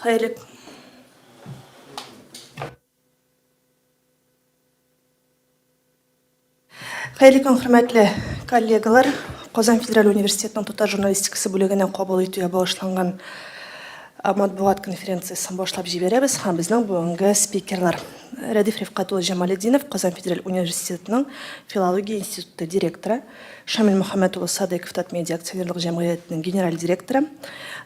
Хайрлы. Хайрлы хөрмәтле коллегалар, Казан Федераль университетінің тұтар журналистикасы бөлігінен қабыл етуге бағышланған матбуғат конференциясын башлап жіберебіз. Һәм безнең бүгенге спикерлар Рәдиф Рифкатуллы Җамалетдинов, Казан Федераль университетінің филология институты директоры, Шамил Мөхәммәтуллы Садыков Татмедиа акционерлік җәмгыятінің генераль директоры,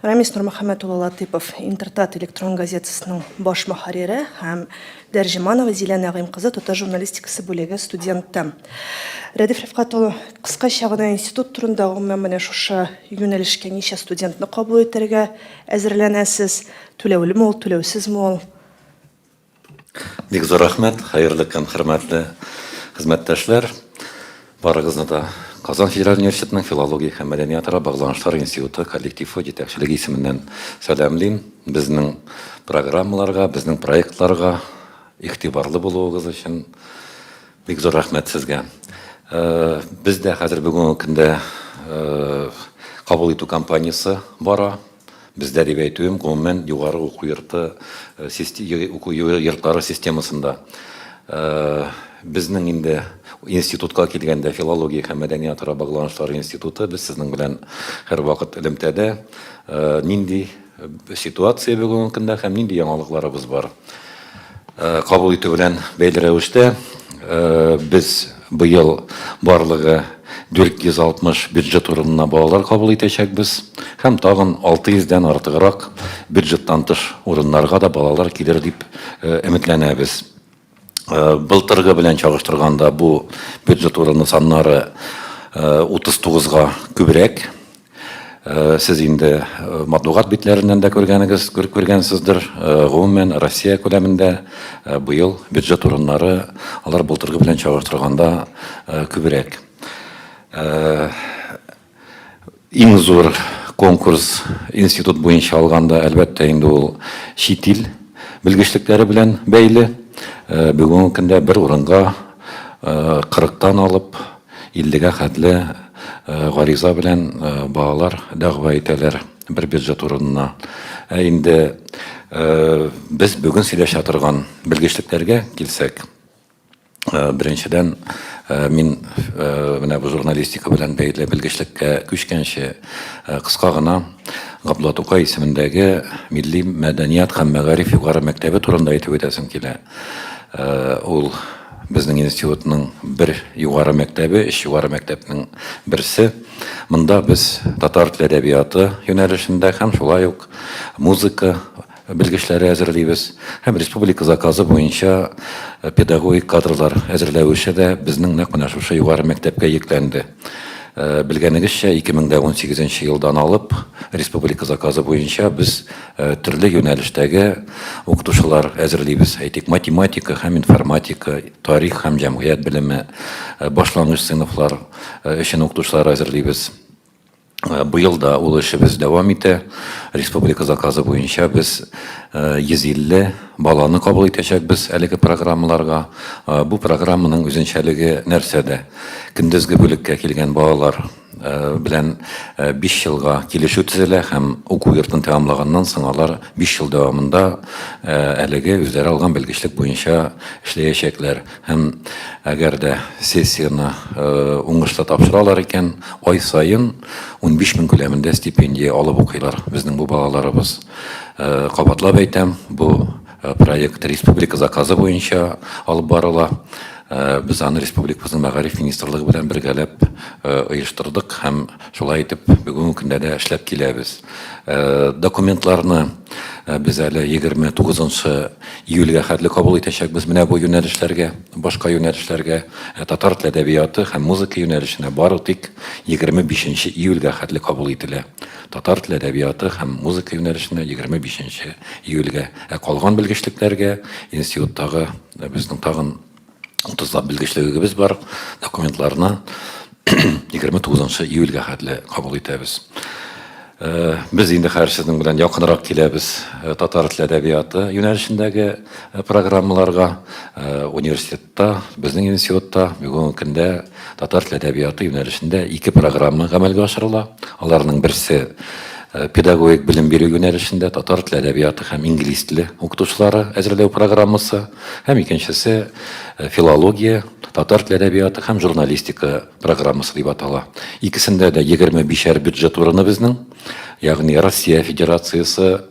Рамис Нурмөхәммәтуллы Латыпов Интертат электрон газетасының баш мөхәррире һәм Дәрҗиманова Зилә Нәгыйм кызы тұтар журналистикасы бүлеге студенты. Рәдиф Рифкатуллы кыскача гына институт турында гомумән менә шушы юнәлешкә ничә студентны кабул итәргә әзерләнәсез? Түләүлеме ул, түләүсезме ул? Бик зур рәхмәт, хәерле көн, хөрмәтле хезмәттәшләр. Барыгызны да Казан Федераль университетының филология һәм мәдәниятара багланышлар институты коллективы җитәкчелеге исеменнән сәламлыйм. Безнең программаларга, безнең проектларга игътибарлы булуыгыз өчен бик зур рәхмәт сезгә. Бездә хәзер бүгенге көндә кабул итү кампаниясе бара. Бездә дип әйтүем, гомумән югары уку йортлары системасында безнең инде институтка килгәндә филология һәм мәдәниятара багланышлар институты, без сезнең белән һәрвакыт элемтәдә нинди ситуация бүгенге көндә һәм нинди яңалыкларыбыз бар. Кабул итү белән бәйле рәвештә без быел барлыгы 460 бюджет урынына балалар кабул итәчәкбез һәм тагын 600-дән артыграк бюджеттан тыш урыннарга да балалар килер дип өметләнәбез. Былтыргы белән чагыштырганда бу бюджет урыны саннары 39-га күбрәк. Сез инде матбугат битләреннән дә күргәнсездер. Гомумән Россия күләмендә быел бюджет урыннары алар былтыргы белән чагыштырганда күбрәк. Иң зур конкурс институт буенча алганда, әлбәттә, инде ул чит ил белгечлектәре белән бәйле. Бүгенге көндә бер урынга 40-тан алып 50-гә хәтле гариза белән балалар дәгъва итәләр бер бюджет урынына. Инде без бүген сөйләшә торган белгечлектәргә килсәк, беренчедән мин менә бу журналистика белән бәйле белгечлеккә күчкәнче кыска гына Габдулла Тукай исемендәге Милли мәдәният һәм мәгариф югары мәктәбе турында әйтеп үтәсем килә. Ул безнең институтның бер югары мәктәбе, өч югары мәктәпнең берсе. Монда без татар теле әдәбияты юнәлешендә һәм шулай ук музыка белгечләре әзерлибез. Һәм республика заказы буенча педагогик кадрлар әзерләүче дә безнең нәкъ менә шушы югары мәктәпкә йөкләнде. Белгәнегезчә, 2018 елдан алып республика заказы буенча без төрле юнәлештәге укытучылар әзерлибез. Әйтик, математика һәм информатика, тарих һәм җәмгыять белеме, башлангыч сыйныфлар өчен укытучылар әзерлибез. Быел да ул эшебез дәвам итә. Республика заказы буенча без 150 баланы кабул итәчәкбез әлеге программаларга. Бу программаның үзенчәлеге нәрсәдә? Көндезге бүлеккә килгән балалар белән 5 елга килешү төзелә һәм уку йортын тәмамлаганнан соң алар 5 ел дәвамында әлеге үзләре алган белгечлек буенча эшләячәкләр. Һәм әгәр дә сессияны уңышлы тапшыралар икән, ай сайын 15 мең күләмендә стипендия алып укыйлар безнең бу балаларыбыз. Кабатлап әйтәм, бу проект республика заказы буенча алып барыла. Без аны республикабызның мәгариф министрлыгы белән бергәләп оештырдык һәм шулай итеп бүгенге көндә дә эшләп киләбез. Документларны без әле 29 июльгә хәтле кабул итәчәкбез менә бу юнәлешләргә, башка юнәлешләргә, татар теле әдәбияты һәм музыка юнәлешенә бары тик 25 июльгә хәтле кабул ителә. Татар теле әдәбияты һәм музыка юнәлешенә 25 июльгә. Калган белгечлекләргә институттагы безнең тагын 30 белгечлегебез бар, документларны 29 июльгә хәтле кабул итәбез. Без инде хәзер сезнең белән якынрак киләбез татар теле әдәбияты юнәлешендәге программаларга. Университетта, безнең институтта бүгенге көндә татар теле әдәбияты юнәлешендә 2 программа гамәлгә ашырыла. Аларның берсе педагогик білім беру юнәлешендә татар теле әдәбияты һәм инглиз теле укытучылары әзерләү программасы, һәм икенчесе филология, татар теле әдәбияты һәм журналистика программасы дип атала. Икесендә дә 25 бюджет урыны безнең, ягъни Россия Федерациясы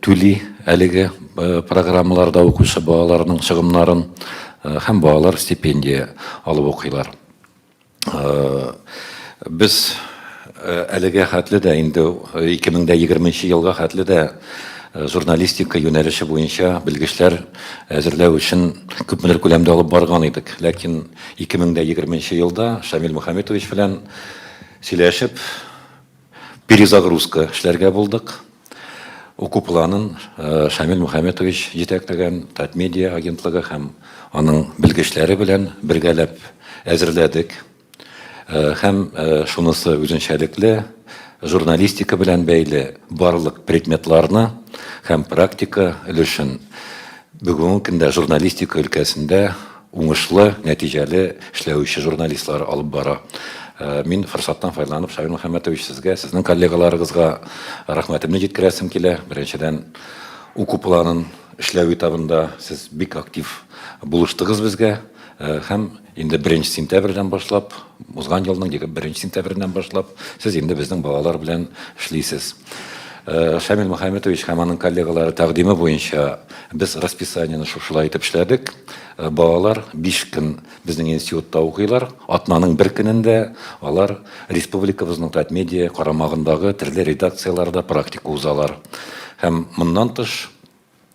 түли әлеге программаларда укучы балаларның чыгымнарын, һәм балалар стипендия алып укыйлар. Без әлеге хәтле дә инде 2020 елга хәтле дә журналистика юнәлеше буенча белгечләр әзерләү өчен күпмелер күләмдә алып барган идек. Ләкин 2020 елда Шамил Мөхәммәтович белән сөйләшеп перезагрузка эшләргә булдык. Уку планын Шамил Мөхәммәтович җитәкләгән Татмедиа агентлыгы һәм аның белгечләре белән бергәләп әзерләдек. Һәм шунысы үзенчәлекле, журналистика белән бәйле барлык предметларны һәм практика өлешен бүгенге көндә журналистика өлкәсендә уңышлы, нәтиҗәле эшләүче журналистлар алып бара. Мин форсаттан файдаланып, Шамил Мөхәммәтович, сезгә, сезнең коллегаларыгызга рәхмәтемне җиткерәсем килә. Беренчедән, уку планын эшләү этабында сез бик актив булыштыгыз безгә. Һәм инде 1 сентябрьдән башлап, узган елның 1 сентябрьдән башлап, сез инде безнең балалар белән эшлисез. Шамил Мөхәммәтович һәм аның коллегалары тәкъдиме буенча без расписаниены шулай итеп эшләдек. Балалар 5 көн безнең институтта укыйлар. Атнаның 1 көнендә алар республикабызның Татмедиа карамагындагы төрле редакцияларда практика узалар. Һәм моннан тыш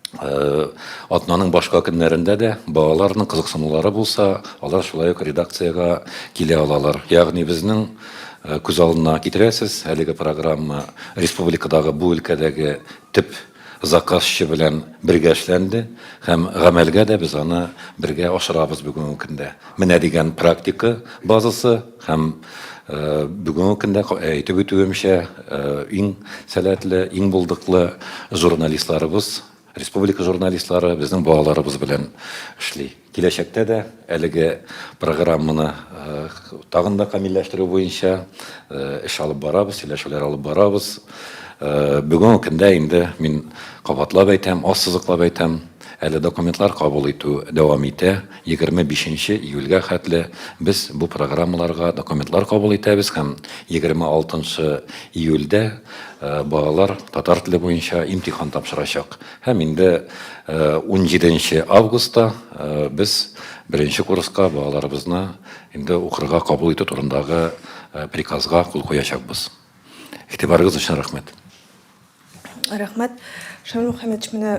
атнаның башка көннәрендә дә балаларның кызыксынулары булса, алар шулай ук редакциягә килә алалар. Ягъни безнең күз алдына китерәсез, әлеге программа республикадагы бу өлкәдәге төп заказчы белән бергә эшләнде һәм гамәлгә дә без аны бергә ашырабыз бүгенге көндә. Менә дигән практика базасы һәм бүгенге көндә әйтеп үтүемчә иң сәләтле, иң булдыклы журналистларыбыз, республика журналистлары безнең балаларыбыз белән эшли. Киләчәктә дә әлеге программаны тагын да камилләштерү буенча эш алып барабыз, сөйләшүләр алып барабыз. Бүгенге көндә инде мин кабатлап әйтәм, ассызыклап әйтәм, әле документлар кабул итү дәвам итә. 25 июльгә хәтле без бу программаларга документлар кабул итәбез һәм 26 июльдә балалар татар теле буенча имтихан тапшырачак. Һәм инде 17 августта без 1 курска балаларыбызны инде укырга кабул итү турындагы приказга кул куячакбыз. Игътибарыгыз өчен рәхмәт. Рәхмәт. Шамил Мөхәммәтович, менә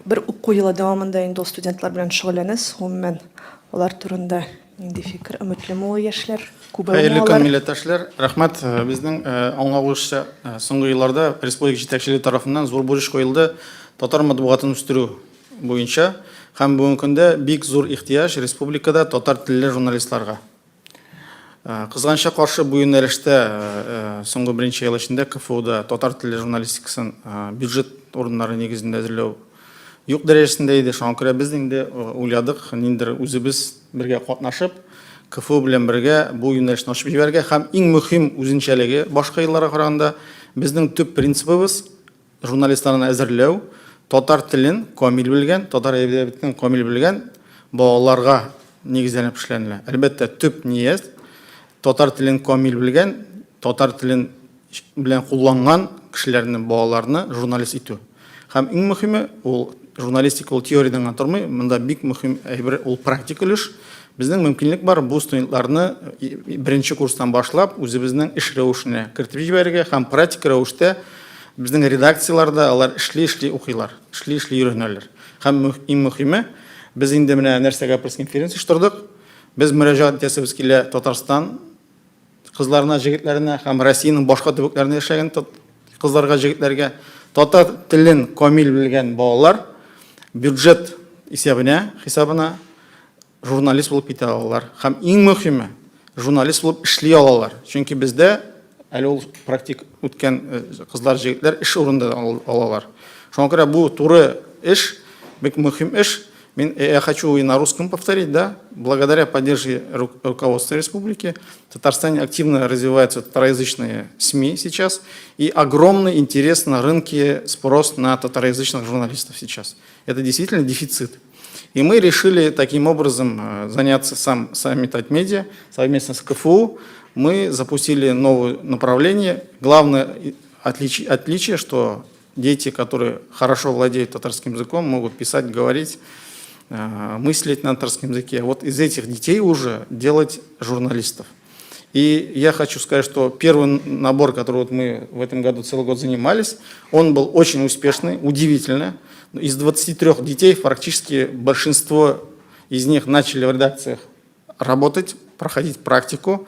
бер уку елы дәвамында инде студентлар белән шөгыльләнәсез. Гомумән алар турында нинди фикер, өметлеме ул яшьләр? Хәерле көн, милләттәшләр. Рәхмәт. Безнең аңлавыча соңгы елларда республика җитәкчелеге тарафыннан зур бурыч куелды татар матбугатын үстерү буенча һәм бүгенге көндә бик зур ихтыяҗ республикада татар телле журналистларга. Кызганча каршы бу юнәлештә соңгы 1 ел эчендә КФУда татар телле журналистикасын бюджет урыннары нигезендә әзерләү юк дәрәҗәсендә иде. Шуңа күрә без инде уйладык, ниндер үзебез бергә катнашып, КФУ белән бергә бу юнәлешне ачып җибәргә һәм иң мөһим үзенчәлеге башка елларга караганда безнең төп принцибыбыз журналистларны әзерләү, татар телен камил белгән, татар әдәбиятын камил белгән балаларга нигезләнеп эшләнелә. Әлбәттә, төп ният татар телен камил белгән, татар телен белән кулланган кешеләрне, балаларны журналист итү. Һәм иң мөһиме ул журналистика, ул теориядән тормый, монда бик мөһим әйбер ул практик өлеш. Безнең мөмкинлек бар бу студентларны 1 курстан башлап үзебезнең эш рәвешенә кертеп җибәрергә һәм практик рәвештә безнең редакцияларда алар эшли укыйлар, эшли өйрәнәләр. Һәм иң мөһиме без инде менә нәрсәгә пресс-конференция оештырдык. Без мөрәҗәгать итәбез килә Татарстан кызларына, җегетләренә һәм Россиянең башка төбәкләрендә яшәгән кызларга, җегетләргә татар телен камил белгән балалар бюджет хисабына журналист булып китә алалар. Һәм иң мөһиме журналист булып эшли алалар. Чөнки бездә әле ул практик үткән кызлар, җегетләр эш урында алалар. Шуңа күрә бу туры эш, бик мөһим эш. Я хочу и на русском повторить, да, благодаря поддержке руководства республики в Татарстане активно развиваются татароязычные СМИ сейчас, и огромный интерес на рынке, спрос на татароязычных журналистов сейчас. Это действительно дефицит. И мы решили таким образом заняться сами Татмедиа, совместно с КФУ. Мы запустили новое направление. Главное отличие, что дети, которые хорошо владеют татарским языком, могут писать, говорить, мыслить на татарском языке. Вот из этих детей уже делать журналистов. И я хочу сказать, что первый набор, который вот мы в этом году целый год занимались, он был очень успешный, удивительно. Из 23 детей практически большинство из них начали в редакциях работать, проходить практику.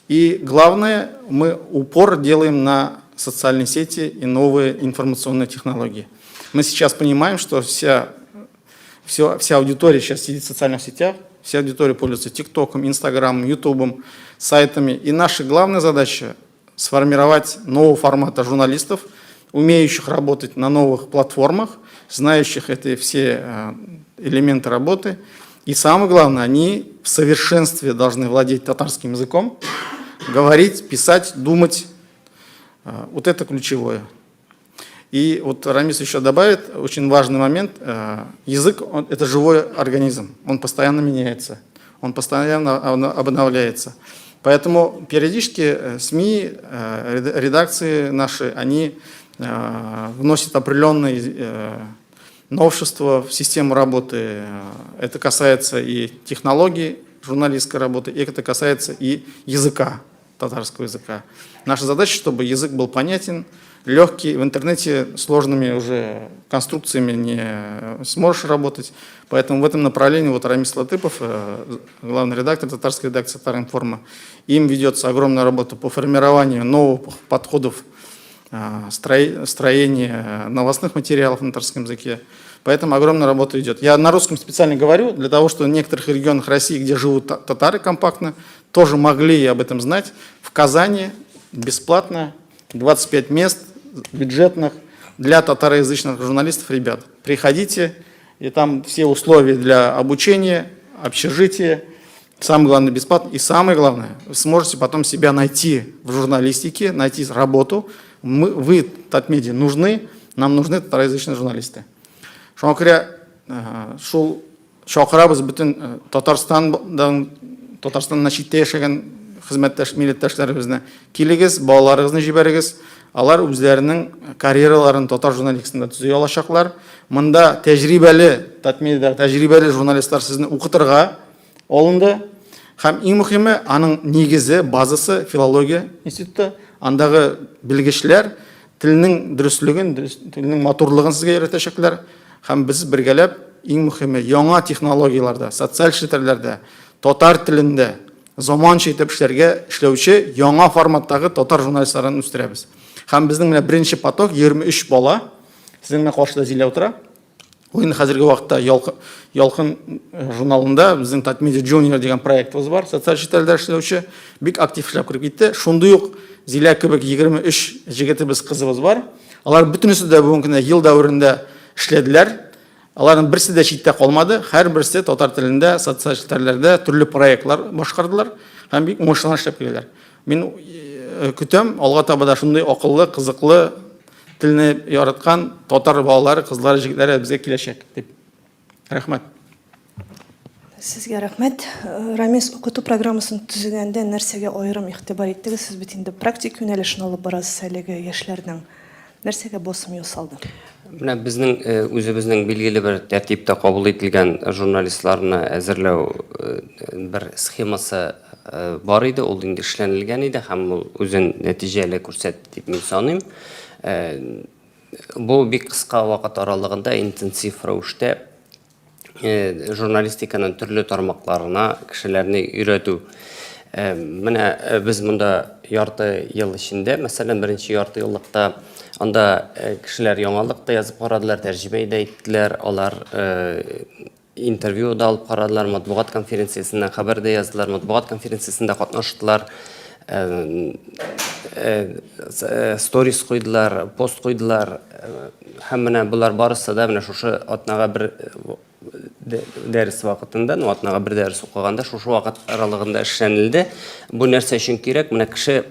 И главное, мы упор делаем на социальные сети и новые информационные технологии. Мы сейчас понимаем, что вся аудитория сейчас сидит в социальных сетях, вся аудитория пользуется ТикТоком, Инстаграмом, Ютубом, сайтами. И наша главная задача – сформировать нового формата журналистов, умеющих работать на новых платформах, знающих эти все элементы работы. И самое главное, они в совершенстве должны владеть татарским языком, говорить, писать, думать. Вот это ключевое. И вот Рамис еще добавит очень важный момент. Язык – это живой организм, он постоянно меняется, он постоянно обновляется. Поэтому периодически СМИ, редакции наши, они вносят определенные новшества в систему работы. Это касается и технологий журналистской работы, и это касается и языка, татарского языка. Наша задача, чтобы язык был понятен, легкий, в интернете сложными уже конструкциями не сможешь работать. Поэтому в этом направлении вот Рамис Латыпов, главный редактор татарской редакции Татар-Информа, им ведется огромная работа по формированию новых подходов строения новостных материалов на татарском языке. Поэтому огромная работа идет. Я на русском специально говорю, для того, чтобы в некоторых регионах России, где живут татары компактно, тоже могли об этом знать. В Казани бесплатно 25 мест бюджетных для татароязычных журналистов, ребят. Приходите, и там все условия для обучения, общежития, самое главное бесплатно. И самое главное, вы сможете потом себя найти в журналистике, найти работу. Вы, Татмедиа, нужны, нам нужны татароязычные журналисты. Шуңа күрә шул чакырабыз бүтән Татарстаннан читтә яшәгән хезмәттәш милләттәшләребезне. Килегез, балаларыгызны җибәрегез. Алар үзләренең карьераларын татар журналистикасында төзей алачаклар. Монда тәҗрибәле, Татмедиада тәҗрибәле журналистлар сезне укытырга алынды. Һәм иң мөһиме, аның нигезе, базасы филология институты. Андагы белгечләр телнең дөрестлеген, телнең матурлыгын сезгә өйрәтәчәкләр. Һәм без бергәләп иң мөһиме яңа технологияларда, социаль челтәрләрдә, татар телендә заманча итеп эшләүче яңа форматтагы татар журналистларын үстерәбез. Һәм безнең менә беренче поток 23 бала сезнең менә каршыда зилә утыра. Ул хәзерге вакытта Ялкын журналында безнең Татмедиа Junior дигән проектыбыз бар, социаль челтәрләрдә эшләүче, бик актив эшләп кирип китте. Шундый ук Зилә кебек 23 җегетебез, кызыбыз бар. Алар бөтенесе дә бүгенге көндә ел дәверендә эшләделәр. Аларның берсе дә читтә калмады. Һәрберсе татар телендә, социаль челтәрләрдә төрле проектлар башкардылар һәм бик уңышлы эшләп киләләр. Мин көтәм, алга таба да шундый акыллы, кызыклы, телне яраткан татар балалары, кызлары, җегетләре безгә киләчәк дип. Рәхмәт. Сезгә рәхмәт. Рамис, укыту программасын төзегәндә нәрсәгә аерым игътибар иттегез? Сез бит инде практик юнәлешен алып барасыз әлеге яшьләрнең. Нәрсәгә басым ясалды? Менә безнең үзебезнең билгеле бер тәртиптә кабул ителгән журналистларны әзерләү бер схемасы бар иде, ул инде эшләнелгән иде һәм ул үзен нәтиҗәле күрсәтте дип мин саныйм. Бу бик кыска вакыт аралыгында интенсив рәвештә журналистиканың төрле тармакларына кешеләрне өйрәтү. Менә без монда ярты ел эчендә, мәсәлән, беренче ярты еллыкта анда кешеләр яңалык та язып карадылар, тәрҗемә дә иттеләр, алар интервью да алып карадылар, матбугат конференциясендә хәбәр дә яздылар, матбугат конференциясендә катнаштылар, сторис куйдылар, пост куйдылар. Һәм менә булар барысы да менә шушы атнага бер дәрес вакытында, атнага бер дәрес укыганда шушы вакыт аралыгында эшләнелде. Бу нәрсә өчен кирәк? Менә кеше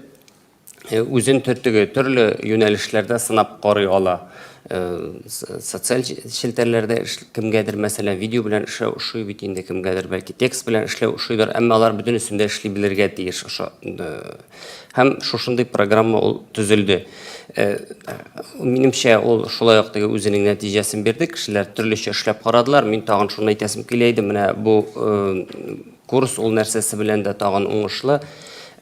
үзен төрле юнәлешләрдә сынап карый ала. Социаль челтәрләрдә кемгәдер мәсәлән видео белән эшләү ошый бит инде, кемгәдер бәлки текст белән эшләү ошыйдыр, әмма алар бөтен өстендә эшли белергә тиеш. Һәм шушындый программа ул төзелде. Минемчә ул шулай ук үзенең нәтиҗәсен бирде. Кешеләр төрлечә эшләп карадылар. Мин тагын шуны әйтәсем килә иде. Менә бу курс ул нәрсәсе белән дә тагын уңышлы.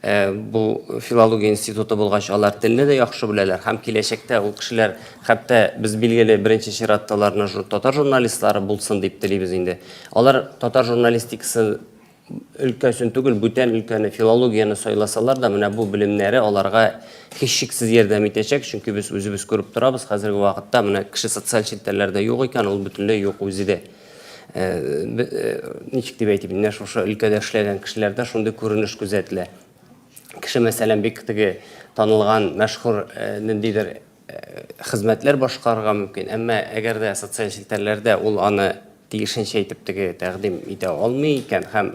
Бу филология институты булгач алар телне дә яхшы беләләр һәм киләчәктә ул кешеләр хәтта без билгеле беренче чиратталарны татар журналистлары булсын дип телибез инде. Алар татар журналистикасы өлкәсен түгел, бүтән өлкәне филологияны сайласалар да, менә бу белемнәре аларга һичшиксез ярдәм итәчәк, чөнки без үзебез күреп торабыз, хәзерге вакытта менә кеше социаль челтәрләрдә юк икән, ул бөтенләй юк үзе дә. Ничек дип әйтим, менә шушы өлкәдә эшләгән кешеләрдә шундый күренеш күзәтелә. Кеше мәсәлән бик танылган, мәшһүр ниндидер хезмәтләр башкарырга мөмкин, әмма әгәр дә социаль челтәрләрдә ул аны тиешенчә итеп тәкъдим итә алмый икән һәм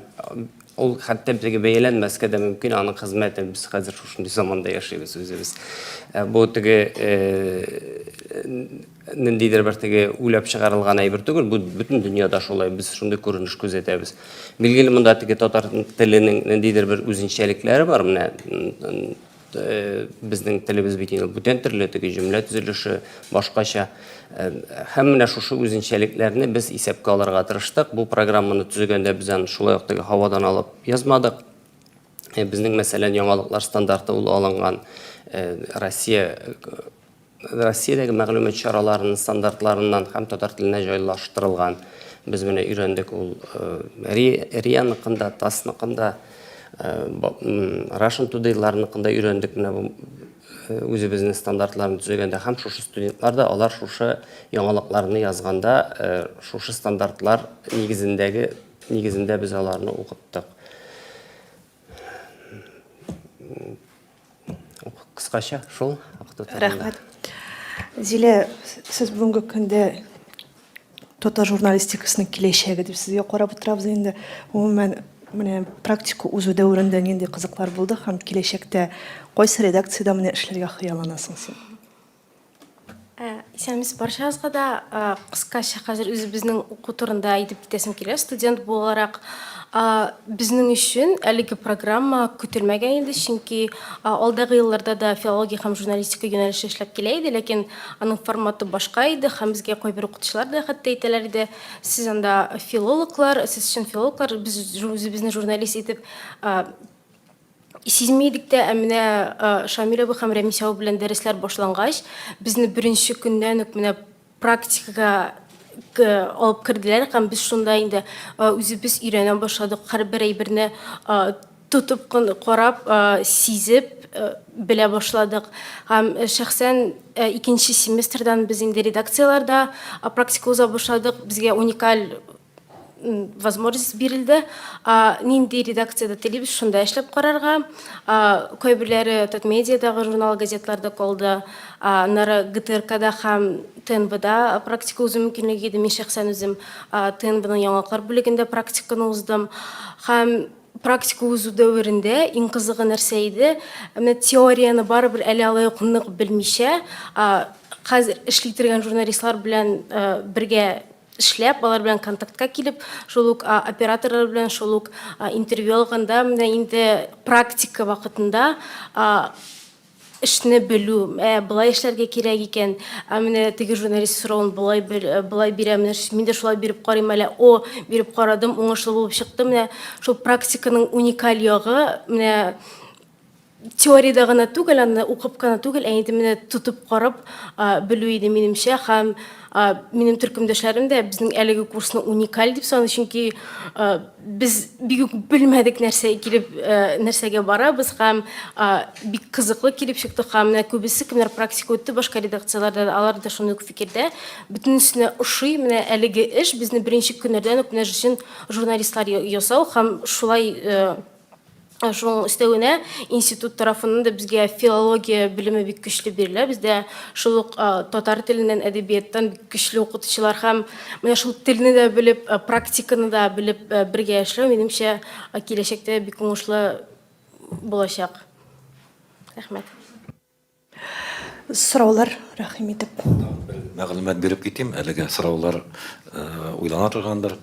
ул хәтта бәяләнмәскә дә мөмкин аның хезмәтен. Без хәзер шушындый заманда яшибез үзебез. Бу ниндидер бер уйлап чыгарылган әйбер түгел, бу бөтен дөньяда шулай, без шундый күренеш күзәтәбез. Билгеле монда татар теленең ниндидер бер үзенчәлекләре бар. Менә безнең телебез бит инде бүтән төрле җөмлә төзелеше башкача. Һәм менә шушы үзенчәлекләрне без исәпкә алырга тырыштык. Бу программаны төзегәндә без аны шулай ук һавадан алып язмадык. Безнең мәсәлән яңалыклар стандарты ул алынган Россиядәге мәгълүмат чараларының стандартларыннан һәм татар теленә җайлаштырылган. Без менә өйрәндек ул РИА-ныкында, ТАСС-ныкында, Russian Today-ларныкында өйрәндек. Менә үзебезнең стандартларны төзегәндә һәм шушы студентлар да алар шушы яңалыкларны язганда шушы стандартлар нигезендә без аларны укыттык. Кыскача шул. Рәхмәт. Зилә, сез бүгенге көндә татар журналистикасының киләчәге дип сезгә карап утырабыз инде. Гомумән менә практика узу дәврендә нинди кызыклар булды һәм киләчәктә кайсы редакциядә менә эшләргә хыялланасың син? Исәнмесез барчагызга да кыскача хәзер үзебезнең уку турында әйтеп китәсем килә. Студент буларак безнең өчен әлеге программа көтелмәгән иде, чөнки алдагы елларда да филология һәм журналистика юнәлеше эшләп килә иде, ләкин аның форматы башка иде һәм безгә кайбер укытучылар да хәтта әйтәләр иде, сез анда филологлар, сез өчен филологлар, без үзебезне журналист итеп сизмәйдек тә, менә Шамил абый һәм Рәмис абый белән дәресләр башлангач, безне беренче көннән үк менә практикага алып керделәр һәм без шунда инде үзебез өйрәнә башладык, һәрбер әйберне тотып карап, сизеп белә башладык. Һәм шәхсән икенче семестрдан без инде редакцияларда практика уза башладык, безгә уникаль возможность бирелде. Нинди редакциядә телибез, шунда эшләп карарга. Кайберләре Татмедиадагы журнал, газетларда калды. Нары ГТРКда һәм ТНБда практика узу мөмкинлеге иде. Мин шәхсән үзем ТНБның яңалыклар бүлегендә практиканы уздым. Һәм практика узу дәврендә иң кызыгы нәрсә иде? Менә теорияны барыбер әле алай нык белмичә, хәзер эшли торган журналистлар белән бергә эшләп, алар белән контактка килеп, шул ук операторлар белән шул ук интервью алганда, менә инде практика вакытында эшне белү, булай эшләргә кирәк икән, менә теге журналист соравын булай бирәм, мин дә шулай биреп карыйм әле, биреп карадым, уңышлы булып чыкты. Менә шул практиканың уникаль ягы, менә теориядә гына түгел, аны укып кына түгел, инде менә тотып карап белү иде минемчә. Һәм минем төркемдәшләрем дә безнең әлеге курсны уникаль дип саный, чөнки без бик белмәдек нәрсәгә барабыз һәм бик кызыклы килеп чыкты. Һәм менә күбесе кемнәр практика үтте башка редакцияларда, алар да шундый фикердә. Бөтенесенә ошый, менә әлеге эш безне беренче көннәрдән үк менә өчен журналистлар ясау һәм шулай Шуның өстәвенә институт тарафынан да безгә филология белеме бик көчле бирелә. Бездә шул ук татар теленнән, әдәбияттан бик көчле укытучылар һәм менә шул телне дә белеп, практиканы да белеп бергә эшләү, минемчә, киләчәктә бик уңышлы булачак. Рәхмәт. Сораулар, рәхим итеп. Мәгълүмат биреп китим, әлегә сораулар уйлана торгандыр.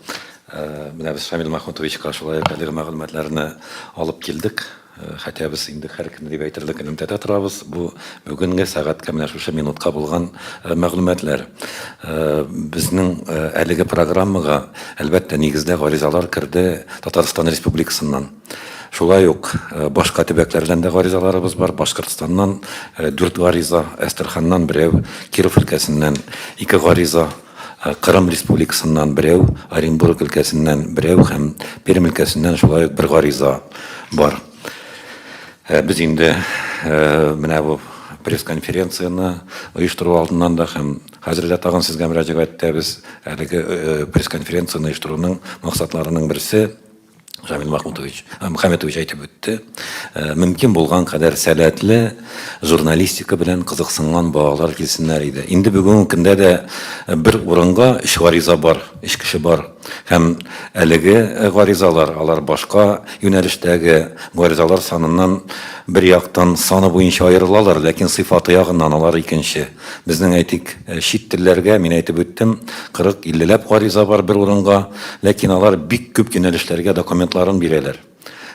Менә без Шамил Махмутовичка шулай әлеге мәгълүматларны алып килдек. Хәтта без инде һәр көнне дип әйтерлек элемтәдә торабыз. Бу бүгенге сәгатькә менә шушы минутка булган мәгълүматлар. Безнең әлеге программага әлбәттә нигездә гаризалар кирде Татарстан Республикасыннан. Шулай ук башка төбәкләрдән дә гаризаларыбыз бар. Башкортстаннан 4 гариза, Әстерханнан берәү, Киров өлкәсеннән 2 гариза, Кырым Республикасыннан берәү, Оренбург өлкәсеннән берәү һәм Пермь өлкәсеннән шулай ук 1 гариза бар. Без инде менә бу пресс-конференцияны оештыру алдыннан да һәм хәзердә тагын сезгә мөрәҗәгать итәбез. Әлеге пресс-конференцияны оештыруның максатларының берсе Шамил Мөхәммәтович әйтеп үтте. Мөмкин булган кадәр сәләтле журналистика белән кызыксынган балалар килсеннәр иде. Инде бүгенге көндә дә бер урынга 3 гариза бар, 3 кеше бар. Һәм әлеге гаризалар, алар башка юнәлештәге гаризалар саныннан бер яктан саны буенча аерылалар, ләкин сыйфаты ягыннан алар икенче. Безнең әйтик, чит телләргә мин әйтеп үттем, 40-50 гариза бар бер урынга, ләкин алар бик күп юнәлешләргә документларын бирәләр.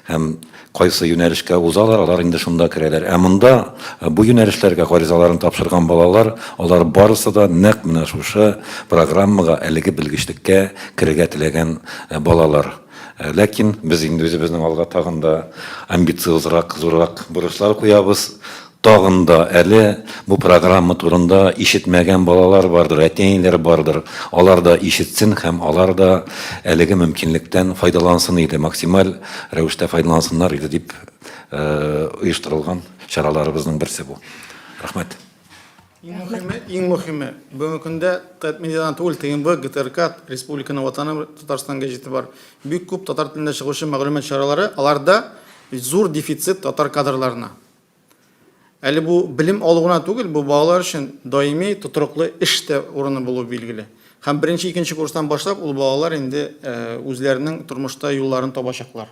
Һәм кайсы юнәлешкә узалар, алар инде шунда керәләр. Ә монда бу юнәлешләргә гаризаларын тапшырган балалар, алар барысы да нәкъ менә шушы программага әлеге белгечлеккә керергә теләгән балалар. Ләкин без инде үзебезнең алга тагын да амбициозрак, зуррак бурычлар куябыз. Тагын да әле бу программа турында ишетмәгән балалар бардыр, әтәйләр бардыр. Алар да ишетсен һәм алар да әлеге мөмкинлектән файдалансын иде, максималь рәвештә файдалансыннар иде дип оештырылган чараларыбызның берсе бу. Рәхмәт. Иң мөһиме, бүгенге көндә Татмедиадан түгел, ТМБ, ГТРК, Республиканың ватаны Татарстан гәҗите бар. Бик күп татар телендә чыгучы мәгълүмат чаралары, аларда зур дефицит татар кадрларына. Әле бу белем алуына түгел, бу балалар өчен даими тотрыклы эштә урыны булу билгеле. Һәм беренче, икенче курстан башлап ул балалар инде үзләренең тормышта юлларын табачаклар.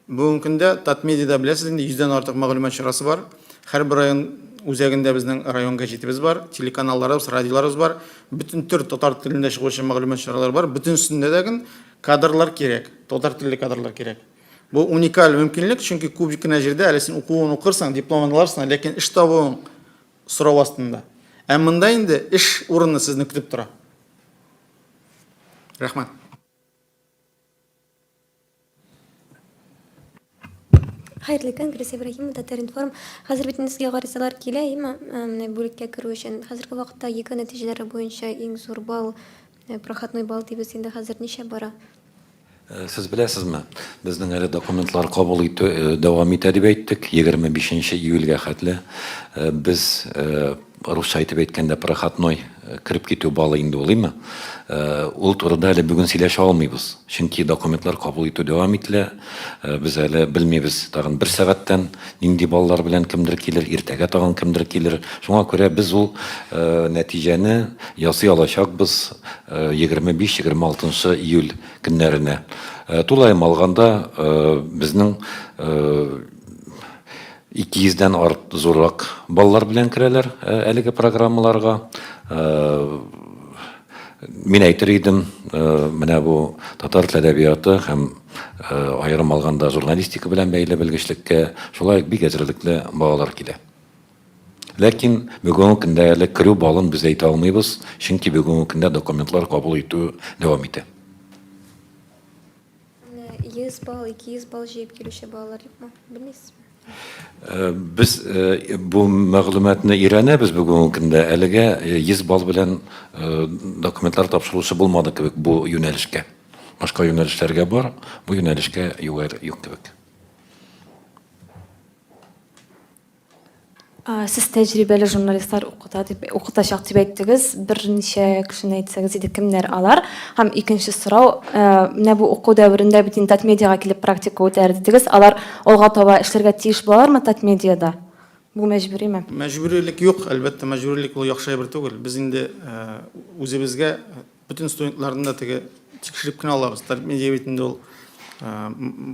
Бүгенге көндә Татмедиада беләсез, инде 100дән артык мәгълүмат чарасы бар. Һәр бер район үзәгендә безнең район гәҗитебез бар, телеканалларыбыз, радиоларыбыз бар. Бүтән төр татар телендә чыгучы мәгълүмат чаралары бар. Бүтән өстендә дә кадрлар кирәк, татар телле кадрлар кирәк. Бу уникаль мөмкинлек, чөнки күп кенә җирдә әле син укуын укырсаң, дипломын алырсың, ләкин эш табуың сорау астында. Ә монда инде эш урыны сезне көтеп тора. Рәхмәт. Хәерле көн, Грәс Ибраһимова, Татар-Информ. Хәзер бит безгә гаризалар килә, менә бүлеккә керү өчен. Хәзерге вакытта ЕК нәтиҗәләре буенча иң зур балл, проходной балл дибез инде хәзер ничә бара? Сез беләсезме, безнең әле документлар кабул итү дәвам итә дип әйттек. 25 июльгә хәтле без русча әйтеп әйткәндә проходной кирип китү балы инде улыймы? Ул турыда әле бүген сөйләшә алмыйбыз. Чөнки документлар кабул итү дәвам ителә. Без әле белмибез, тагын 1 сәгатьтән нинди баллар белән кемдер килер, иртәгә тагын кемдер килер. Шуңа күрә без ул нәтиҗәне ясый алачакбыз 25-26 июль көннәренә. Тулайым алганда безнең 200дән зуррак баллар белән керәләр әлеге программаларга. Мин әйтер идем, менә бу татар тел әдәбияты һәм аерым алганда журналистика белән бәйле белгечлеккә шулай бик әзерлекле балалар килә. Ләкин бүгенге көндә әле керү балын без әйтә алмыйбыз, чөнки бүгенге көндә документлар кабул итү дәвам итә. 100 балл, 200 балл җыеп килүче балалар юкмы? Белмисезме? Без бу мәгълүматны өйрәнәбез бүгенге көндә. Әлегә 100 балл белән документлар тапшырылышы булмады кебек бу юнәлешкә. Башка юнәлешләргә бар, бу юнәлешкә юк кебек. Сіз тәжірибелі журналистлар оқыташақ деп айттыңыз. Бірнеше кішіні айтсаңыз, еді кімдер алар? Һәм икенче сұрау, менә бу оқу дәврендә бит Татмедиага килеп практика үтәр дидегез. Алар алга таба эшләргә тиеш булармы Татмедиада? Бу мәҗбүриме? Мәҗбүрилек юк, әлбәттә мәҗбүрилек ул яхшы әйбер түгел. Без инде үзебезгә бөтен студентларны да теге тикшереп кенә алабыз. Татмедиа битендә ул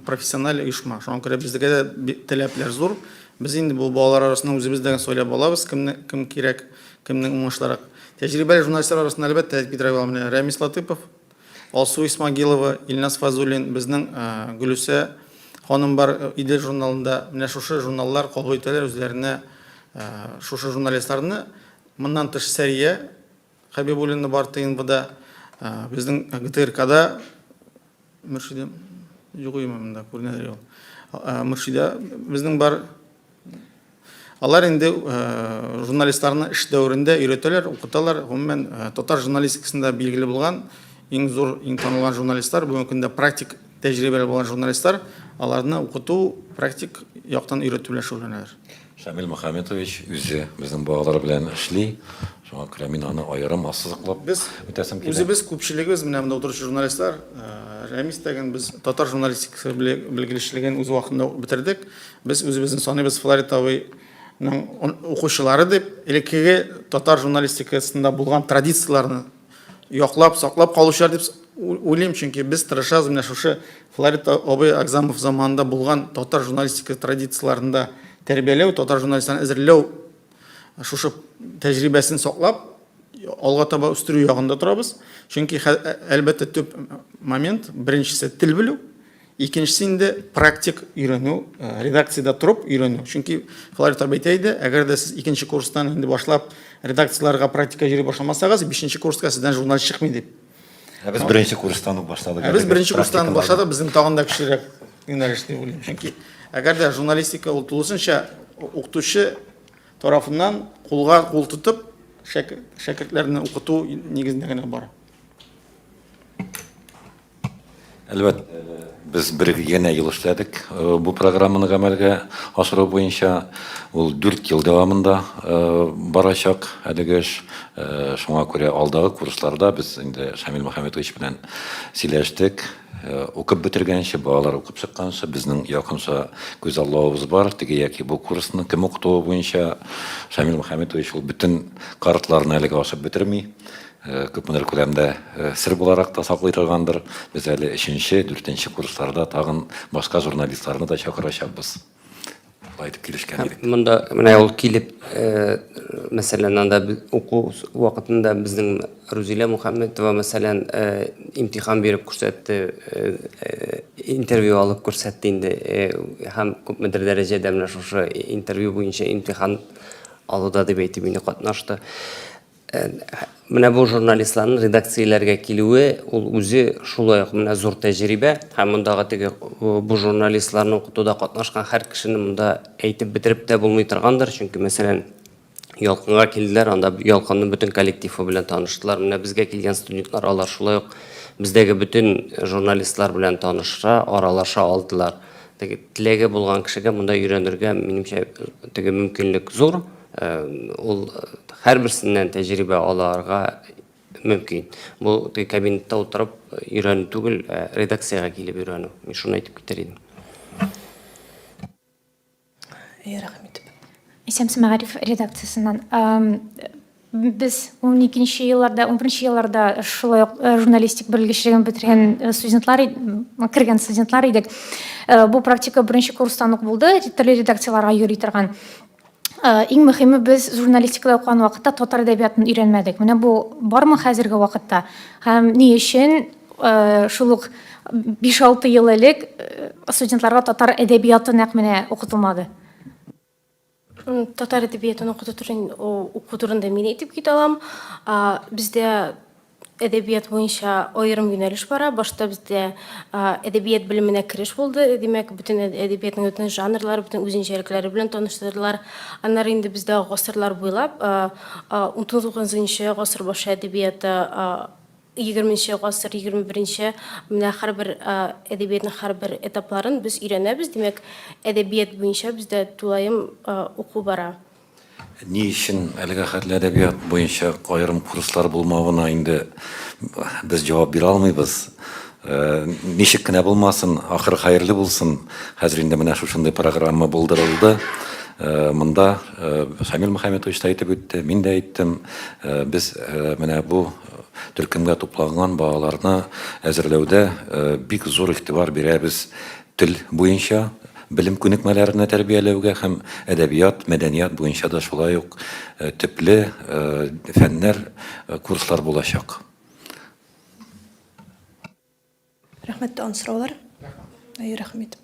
профессиональ оешма. Шуңа күрә безгә дә таләпләр зур. Biz indi bu bağlar arasında özümüzden söyleyip alabız. Kim kirek, kimnin uğraşlarak. Tecrübeli jurnalistler arasında elbette tezgit rəqəmini Rəmis Latıpov, Alsu İsmagilova, İlnaz Fazulin, bizning Gülüse xanım var İdil jurnalında, mine şuşu jurnallar qol qoydular özlerine şuşu jurnalistlerini. Bundan tış seriye Habibulinni bartayın bu da bizning GTRK-da Mürşidem yo'quyman da ko'rinadi yo'q. Mürşida bizning bar Алар инде журналистларны эш дәврендә өйрәтәләр, укыталар. Гомумән татар журналистикасында билгеле булган, иң зур, иң танылган журналистлар, бүгенге көндә практик тәҗрибәле булган журналистлар, аларны укыту, практик яктан өйрәтү белән шөгыльләнәләр. Шамил Мөхәммәтович үзе безнең балалар белән эшли. Шуңа күрә мин аны аерым ассызыклап үтәсем килә. Үзебез күпчелегебез менә монда утыручы журналистлар, Рәмис дигән без татар журналистикасы белгечлеген үз вакытында бетердек. Без үзебезнең саныбыз Флоритовый укучылары дип, элеккеге татар журналистикасында булган традицияларны яклап, саклап калучылар дип уйлыйм, чөнки без тырышабыз менә шушы Флорит абый Агзамов заманында булган татар журналистика традицияларында тәрбияләү, татар журналистларын әзерләү шушы тәҗрибәсен саклап, алга таба үстерү ягында торабыз. Чөнки әлбәттә төп момент беренчесе тел белү, икенчесе инде практик өйрәнү, редакциядә торып өйрәнү. Чөнки Флорит абый әйтә, әгәр дә сез икенче курстан инде башлап редакцияларга практика җыри башламасагыз, 5нче курска сездән журналист чыкмый дип. Без беренче курстан ук башладык. Без беренче курстан башладык, безнең тагын да кечерәк юнәлеш дип уйлыйм. Чөнки әгәр дә журналистика ул тулысынча укытучы тарафыннан кулга кул тотып шәкертләрне укыту нигезендә генә бар. Әлбәттә, без генә ел эшләдек бу программаны гамәлгә ашыру буенча. Ул 4 ел дәвамында барачак әлеге эш. Шуңа күрә алдагы курсларда без инде Шамил Мөхәммәтович белән сөйләштек. Укып бетергәнче, балалар укып чыкканчы безнең якынча күз аллабыз бар. Теге яки бу курсны кем укытуы буенча Шамил Мөхәммәтович ул бүтән картларны әлегә ашып бетерми. Күпмедер күләмдә сер буларак та саклый торгандыр. Без әле 3нче, 4нче курсларда тагын башка журналистларны да чакырачакбыз. Айтып килешкән идек. Монда менә ул килеп, мәсәлән, анда уку вакытында безнең Рузилә Мөхәммәтова мәсәлән имтихан биреп күрсәтте, интервью алып күрсәтте инде, һәм күпмедер дәрәҗәдә менә шушы интервью буенча имтихан алуда дип әйтеп инде катнашты. Менә бу журналистларның редакцияләргә килүе, ул үзе шулай ук менә зур тәҗрибә, һәм мондагы теге бу журналистларның укытуда катнашкан һәр кешене монда әйтеп бетереп тә булмый торгандыр, чөнки мәсәлән Ялкынга килделәр, анда Ялкынның бүтән коллективы белән таныштылар. Менә безгә килгән студентлар алар шулай ук бездәге бүтән журналистлар белән таныша, аралаша алдылар. Теге теләге булган кешегә монда өйрәнергә минемчә теге мөмкинлек зур. Ул һәрберсеннән тәҗрибә аларга мөмкин. Бу теге кабинетта утырып өйрәнү түгел, редакциягә килеп өйрәнү. Мин шуны әйтеп китер идем. Рәхмәт. Исәмс мәгариф редакциясыннан без 12нче елларда, 11нче елларда шулай журналистик белгечлеген бетергән студентлар, кергән студентлар идек. Бу практика беренче курстан ук булды, төрле редакцияларга йөри торган. Иң мөһиме, без журналистикада укыган вакытта татар әдәбиятын өйрәнмәдек. Менә бу бармы хәзерге вакытта? Һәм ни өчен шул ук 5-6 ел элек студентларга татар әдәбияты нәкъ менә укытылмады? Татар әдәбиятын укыту турында мин әйтеп китә алам. Бездә әдәбият буенча аерым юнәлеш бара. Башта бездә әдәбият белеменә кереш булды. Димәк, бүтән әдәбиятның бүтән жанрлары, бүтән үзенчәлекләре белән таныштырдылар. Аннары инде бездә гасырлар буйлап 19-нчы гасыр башы әдәбияты, 20нче гасыр, 21нче менә һәрбер әдәбиятның һәрбер этапларын без өйрәнәбез. Димәк, әдәбият буенча бездә тулаем уку бара. Ни өчен әлеге хәтле әдәбият буенча аерым курслар булмавына инде без җавап бирә алмыйбыз. Ничек кенә булмасын, ахыр хәерле булсын. Хәзер инде менә шушындай программа булдырылды. Монда Шамил Мөхәммәтович та әйтеп үтте, мин дә әйттем. Без менә бу төркемгә туплаган балаларны әзерләүдә бик зур игътибар бирәбез. Тел буенча белем күнекмәләренә тәрбияләүгә һәм әдәбият, мәдәният буенча да шулай ук төпле фәннәр курслар булачак. Рәхмәт ансыраулар. Рәхмәт.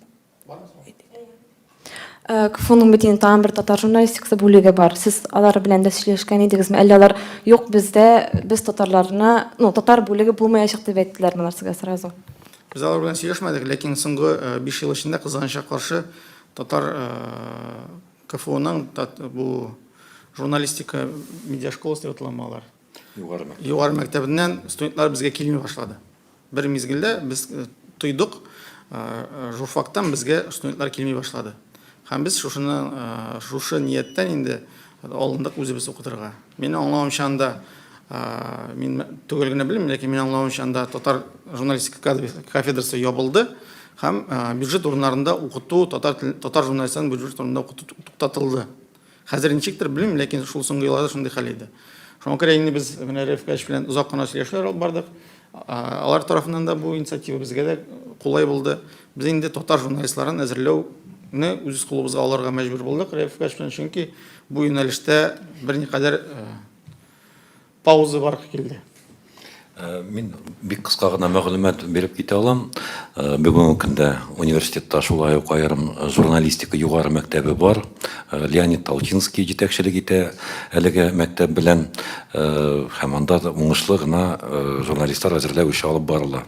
КФУның битен тагын бер татар журналистикасы бүлеге бар. Сез алар белән дә сөйләшкән идегезме? Әллә алар юк, бездә без татарларны, татар бүлеге булмаячак дип әйттеләр монда сезгә сразу. Biz алар белән сөйләшмәдек, ләкин соңгы 5 ел эчендә кызганычка каршы татар КФУның бу журналистика медиа школасы дип аталамалар. Югары мәктәбеннән студентлар безгә килми башлады. Бер мизгелдә без тойдык, журфактан безгә студентлар килми башлады. Һәм без шушы нияттән инде алындык үзебез укытырга. Минем аңлавымча анда мин түгел генә белмим, ләкин минем аңлавымча анда татар журналистика кафедрасы ябылды һәм бюджет урыннарында укыту, татар журналистларын бюджет урынында укыту туктатылды. Хәзер ничектер белмим, ләкин шул соңгы елларда шундый хәл иде. Шуңа күрә инде без менә Рәфкәч белән озак кына сөйләшүләр алып бардык. Алар тарафыннан да бу инициатива безгә дә кулай булды. Без инде татар журналистларын әзерләүне үз кулыбызга алырга мәҗбүр булдык Рәфкәч белән, чөнки бу юнәлештә берникадәр пауза бар килде. Мин бик кыска гына мәгълүмат биреп китә алам. Бүгенге көндә университетта шулай ук аерым журналистика югары мәктәбе бар. Леонид Толчинский җитәкчелек итә әлеге мәктәп белән, һәм анда уңышлы гына журналистлар әзерләү эше алып барыла.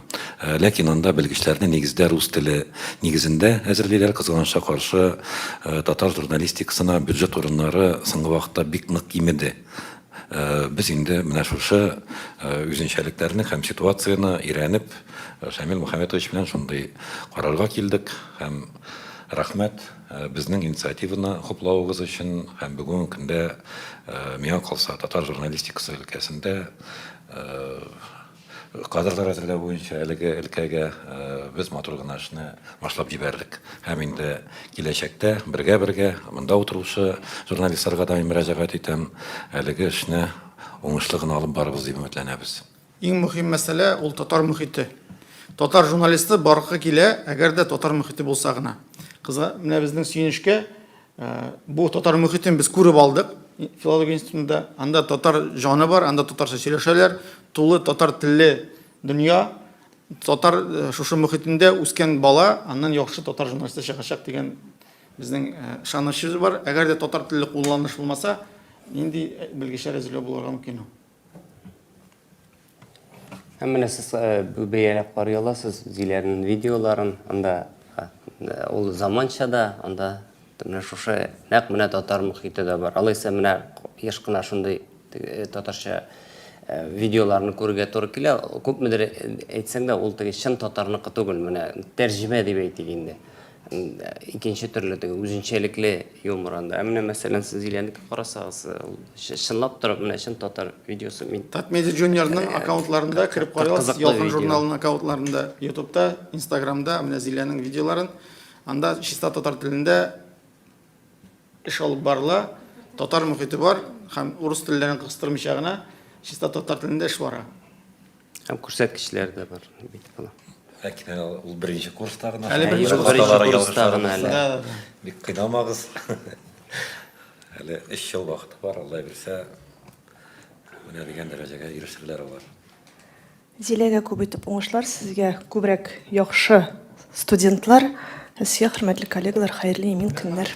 Ләкин анда белгечләрне нигездә рус теле нигезендә әзерлиләр. Кызганычка каршы татар журналистикасына бюджет урыннары соңгы вакытта бик нык кимеде. Без инде менә шушы үзенчәлекләрне һәм ситуацияны өйрәнеп, Шамил Мөхәммәтович белән шундый карарга килдек. Һәм рәхмәт безнең инициативаны хуплавыгыз өчен. Һәм бүгенге көндә миңа калса татар журналистикасы өлкәсендә кадрлар әзерләү буенча әлеге өлкәгә без матур гына эшне башлап җибәрдек. Һәм инде киләчәктә бергә монда утыручы журналистларга да мөрәҗәгать итәм, әлеге эшне уңышлы гына алып барабыз дип өметләнәбез. Иң мөһим мәсьәлә ул татар мөхите. Татар журналисты барга килә, әгәр дә татар мөхите булса гына. Кызга менә безнең сөенечкә бу татар мөхитен без күреп алдык. Филология институтында анда татар җаны бар, анда татарча сөйләшәләр, тулы татар телле дөнья, татар шушы мөхитендә үскән бала, аннан яхшы татар журналисты чыгачак дигән безнең ышанычыбыз бар. Әгәр дә татар телле кулланыш булмаса, нинди белгечләр әзерләү булырга мөмкин ул? Һәм менә сез бу бәяләп карый аласыз Зиләрнең видеоларын, анда ул заманча да, анда менә шушы нәкъ менә татар мөхите дә бар. Алайса менә еш кына шундый татарча видеоларны күрергә туры килә. Күпмедер әйтсәң дә ул теге чын татарныкы түгел, менә тәрҗемә дип әйтик инде. Икенче төрле теге үзенчәлекле юмор анда. Менә мәсәлән сез Зиләнеке карасагыз, чынлап торып менә чын татар видеосы мин Татмедиа Junior'ның аккаунтларында кирип карыгыз, Ялкын журналының аккаунтларында, YouTube'да, Instagram'da менә Зиләнең видеоларын, анда чиста татар телендә эш алып барыла, татар мөхите бар, һәм урыс телләрен кыстырмыйча гына чиста татар телендә эш бара. һәм күрсәткечләр дә бар бит була. Ләкин ул беренче курста гына. Әле беренче курста гына әле. Бик кыйнамагыз. Әле 3 ел вакыт бар, Алла бирсә, менә дигән дәрәҗәгә ирешерләр алар. Зиләгә күп итеп уңышлар, сезгә күбрәк яхшы студентлар, сезгә хөрмәтле коллегалар, хәерле имин көннәр.